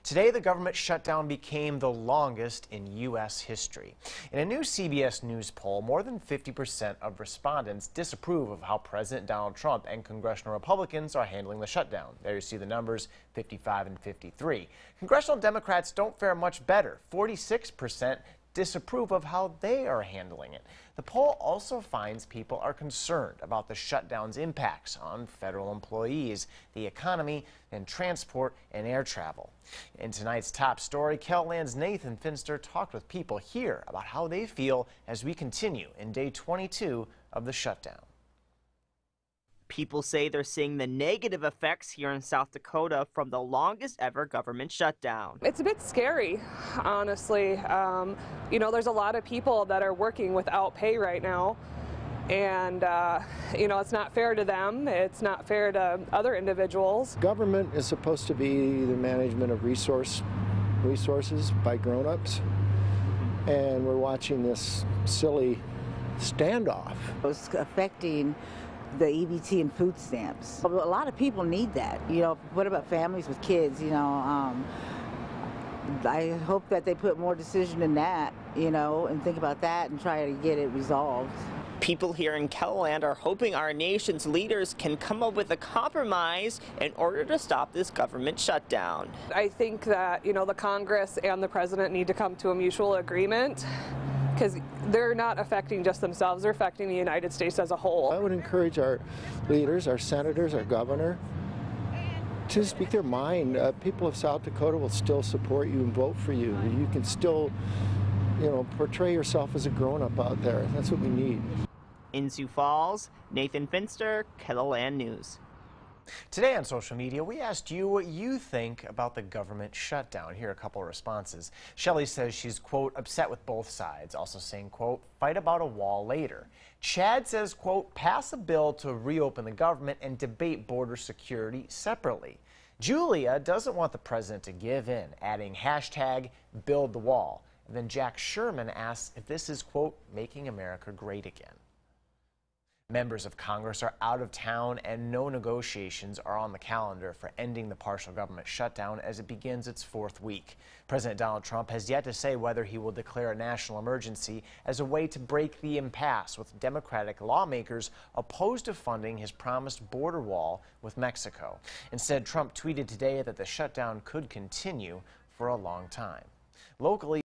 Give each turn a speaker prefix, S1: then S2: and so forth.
S1: Today, the government shutdown became the longest in U.S. history. In a new CBS News poll, more than 50% of respondents disapprove of how President Donald Trump and congressional Republicans are handling the shutdown. There you see the numbers, 55 and 53. Congressional Democrats don't fare much better. 46% disapprove of how they are handling it. The poll also finds people are concerned about the shutdown's impacts on federal employees, the economy, and transport and air travel. In tonight's top story, KELOLAND's Nathan Finster talked with people here about how they feel as we continue in day 22 of the shutdown.
S2: People say they're seeing the negative effects here in South Dakota from the longest ever government shutdown.
S3: It's a bit scary, honestly. You know, there's a lot of people that are working without pay right now. And, you know, it's not fair to them. It's not fair to other individuals.
S4: Government is supposed to be the management of resources by grown-ups. And we're watching this silly standoff.
S5: It's affecting the EBT and food stamps. A lot of people need that. You know, what about families with kids? You know, I hope that they put more decision in that, you know, and think about that and try to get it resolved.
S2: People here in KELOLAND are hoping our nation's leaders can come up with a compromise in order to stop this government shutdown.
S3: I think that, you know, the Congress and the president need to come to a mutual agreement, because they're not affecting just themselves, they're affecting the United States as a whole.
S4: I would encourage our leaders, our senators, our governor, to speak their mind. People of South Dakota will still support you and vote for you. You can still, you know, portray yourself as a grown-up out there. That's what we need.
S2: In Sioux Falls, Nathan Finster, KELOLAND News.
S1: Today on social media, we asked you what you think about the government shutdown. Here are a couple of responses. Shelley says she's, quote, upset with both sides, also saying, quote, fight about a wall later. Chad says, quote, pass a bill to reopen the government and debate border security separately. Julia doesn't want the president to give in, adding hashtag build the wall. And then Jack Sherman asks if this is, quote, making America great again. Members of Congress are out of town and no negotiations are on the calendar for ending the partial government shutdown as it begins its fourth week. President Donald Trump has yet to say whether he will declare a national emergency as a way to break the impasse with Democratic lawmakers opposed to funding his promised border wall with Mexico. Instead, Trump tweeted today that the shutdown could continue for a long time. Locally,